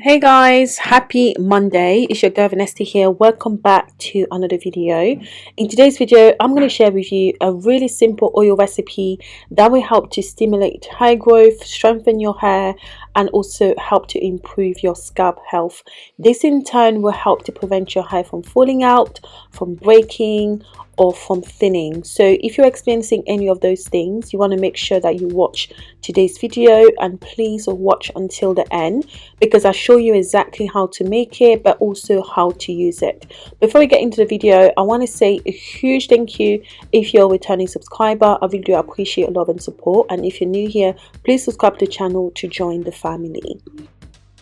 Hey guys, happy Monday. It's your girl Vanessa here. Welcome back to another video. In today's video, I'm going to share with you a really simple oil recipe that will help to stimulate hair growth, strengthen your hair, and also help to improve your scalp health. This in turn will help to prevent your hair from falling out, from breaking, or from thinning. So if you're experiencing any of those things, you want to make sure that you watch today's video, and please watch until the end because I show you exactly how to make it but also how to use it. Before we get into the video, I want to say a huge thank you if you're a returning subscriber. I really do appreciate your love and support, and if you're new here, please subscribe to the channel to join the family.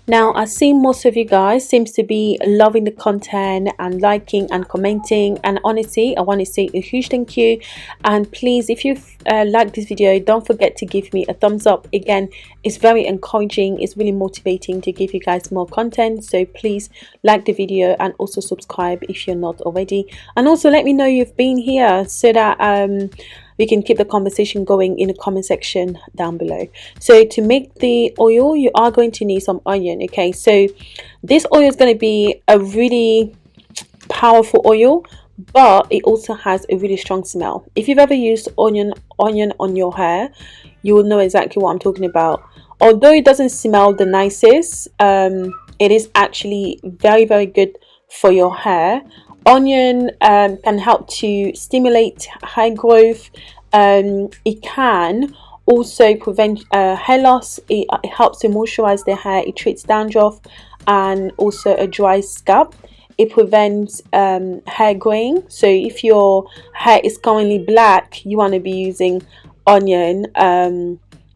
Now, I've seen most of you guys seems to be loving the content and liking and commenting, and honestly I want to say a huge thank you. And please, if you've liked this video, don't forget to give me a thumbs up. Again, it's very encouraging, it's really motivating to give you guys more content. So please like the video and also subscribe if you're not already, and also let me know you've been here so that we can keep the conversation going in the comment section down below. So to make the oil, you are going to need some onion. Okay, so this oil is going to be a really powerful oil, but it also has a really strong smell. If you've ever used onion on your hair, you will know exactly what I'm talking about. Although it doesn't smell the nicest, it is actually very good for your hair. Onion can help to stimulate hair growth. It can also prevent hair loss. It helps to moisturize the hair. It treats dandruff and also a dry scalp. It prevents hair graying. So if your hair is currently black, you want to be using onion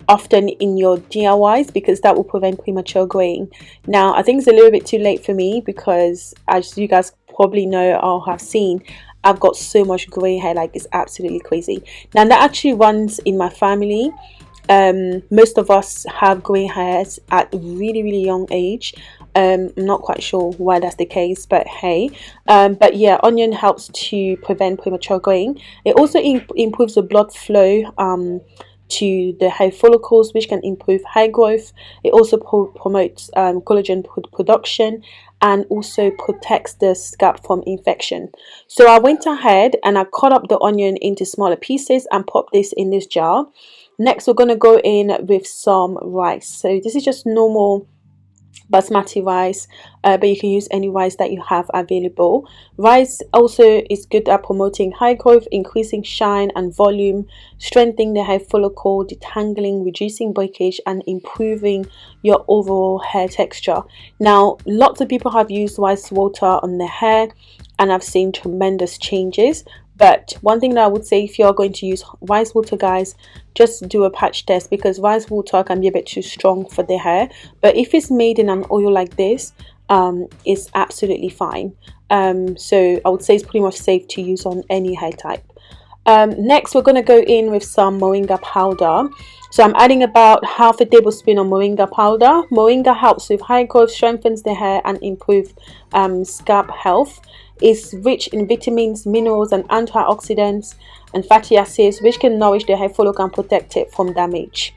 often in your DIYs because that will prevent premature graying. Now, I think it's a little bit too late for me because, as you guys probably know or have seen, I've got so much gray hair, like it's absolutely crazy. Now, that actually runs in my family. Most of us have gray hairs at really young age. I'm not quite sure why that's the case, but hey, but yeah, onion helps to prevent premature graying. It also improves the blood flow to the hair follicles, which can improve hair growth. It also promotes collagen production and also protects the scalp from infection. So I went ahead and I cut up the onion into smaller pieces and popped this in this jar. Next, we're going to go in with some rice. So this is just normal basmati rice, but you can use any rice that you have available. Rice also is good at promoting hair growth, increasing shine and volume, strengthening the hair follicle, detangling, reducing breakage, and improving your overall hair texture. Now, lots of people have used rice water on their hair and I've seen tremendous changes. But one thing that I would say, if you're going to use rice water, guys, just do a patch test because rice water can be a bit too strong for the hair. But if it's made in an oil like this, it's absolutely fine. So I would say it's pretty much safe to use on any hair type. Next, we're going to go in with some moringa powder. So I'm adding about half a tablespoon of moringa powder. Moringa helps with hair growth, strengthens the hair, and improves scalp health. It's rich in vitamins, minerals, and antioxidants and fatty acids, which can nourish the hair follicle and protect it from damage.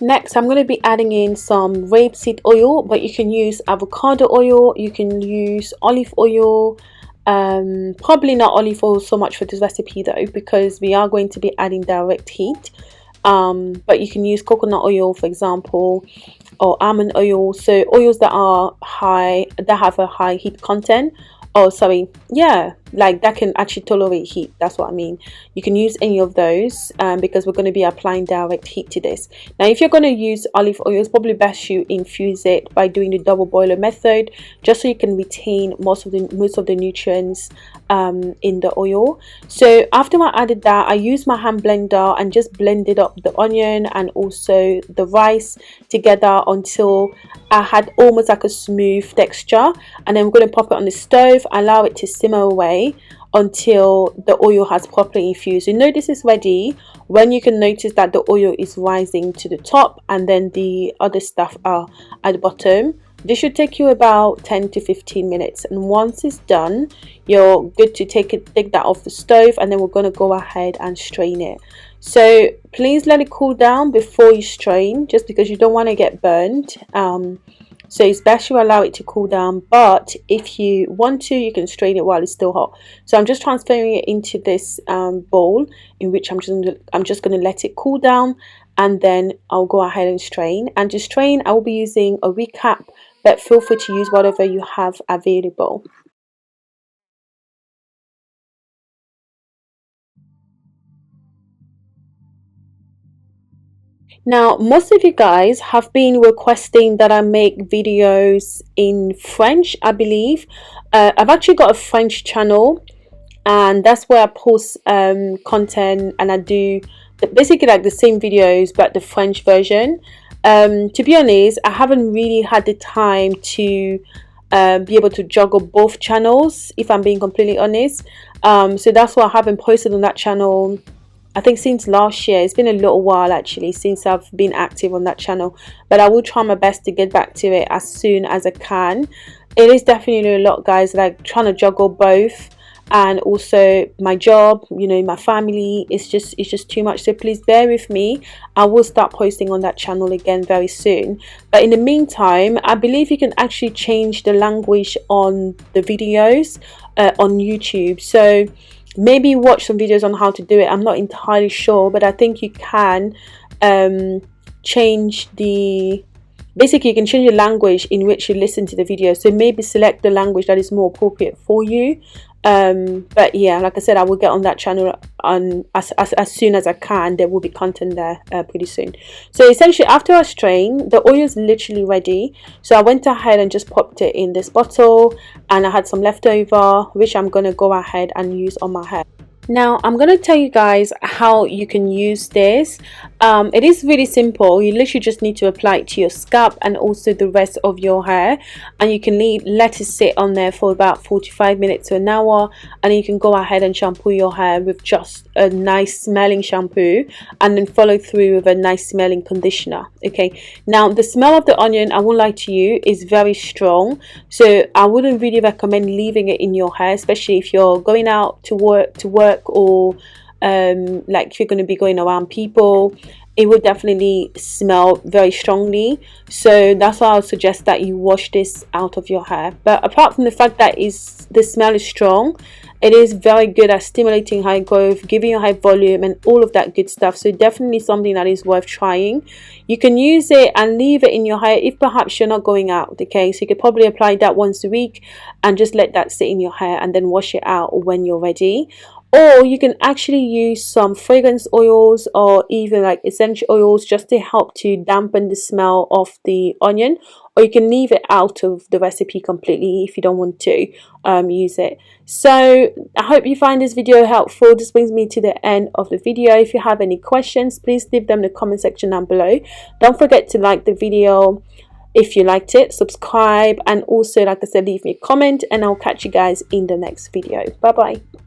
Next, I'm going to be adding in some rapeseed oil, but you can use avocado oil, you can use olive oil. Probably not olive oil so much for this recipe though, because we are going to be adding direct heat. But you can use coconut oil, for example, or almond oil. So oils that are high, that have a high heat content. Oh, sorry, yeah, like that can actually tolerate heat. That's what I mean. You can use any of those because we're going to be applying direct heat to this. Now, if you're going to use olive oil, it's probably best you infuse it by doing the double boiler method, just so you can retain most of the nutrients in the oil. So after I added that, I used my hand blender and just blended up the onion and also the rice together until I had almost like a smooth texture. And then we're going to pop it on the stove, allow it to simmer away until the oil has properly infused. You know this is ready when you can notice that the oil is rising to the top and then the other stuff are at the bottom. This should take you about 10 to 15 minutes, and once it's done, you're good to take that off the stove, and then we're going to go ahead and strain it. So please let it cool down before you strain, just because you don't want to get burned. so it's best you allow it to cool down, but if you want to, you can strain it while it's still hot. So I'm just transferring it into this bowl, in which I'm just going to let it cool down, and then I'll go ahead and strain. And to strain, I will be using a recap, but feel free to use whatever you have available. Now, most of you guys have been requesting that I make videos in French, I believe. I've actually got a French channel, and that's where I post content, and I do basically like the same videos but the French version. To be honest, I haven't really had the time to be able to juggle both channels, if I'm being completely honest. So that's why I haven't posted on that channel, I think, since last year. It's been a little while actually since I've been active on that channel, but I will try my best to get back to it as soon as I can. It is definitely a lot, guys, like trying to juggle both, and also my job, you know, my family. It's just too much, so please bear with me. I will start posting on that channel again very soon, but in the meantime, I believe you can actually change the language on the videos on YouTube. So maybe watch some videos on how to do it. I'm not entirely sure, but I think you can change the basically you can change the language in which you listen to the video, so maybe select the language that is more appropriate for you. But yeah, like I said, I will get on that channel on as soon as I can. There will be content there pretty soon. So essentially, after I strain, the oil is literally ready. So I went ahead and just popped it in this bottle, and I had some leftover, which I'm gonna go ahead and use on my hair. Now I'm going to tell you guys how you can use this. It is really simple. You literally just need to apply it to your scalp and also the rest of your hair, and you can let it sit on there for about 45 minutes to an hour, and you can go ahead and shampoo your hair with just a nice smelling shampoo, and then follow through with a nice smelling conditioner. Okay, now the smell of the onion, I won't lie to you, is very strong, so I wouldn't really recommend leaving it in your hair, especially if you're going out to work, or like if you're going to be going around people. It will definitely smell very strongly, so that's why I would suggest that you wash this out of your hair. But apart from the fact that the smell is strong, it is very good at stimulating hair growth, giving you hair volume, and all of that good stuff. So definitely something that is worth trying. You can use it and leave it in your hair if perhaps you're not going out. Okay, so you could probably apply that once a week and just let that sit in your hair, and then wash it out when you're ready. Or you can actually use some fragrance oils or even like essential oils just to help to dampen the smell of the onion. Or you can leave it out of the recipe completely if you don't want to use it. So I hope you find this video helpful. This brings me to the end of the video. If you have any questions, please leave them in the comment section down below. Don't forget to like the video if you liked it, subscribe, and also, like I said, leave me a comment, and I'll catch you guys in the next video. Bye bye.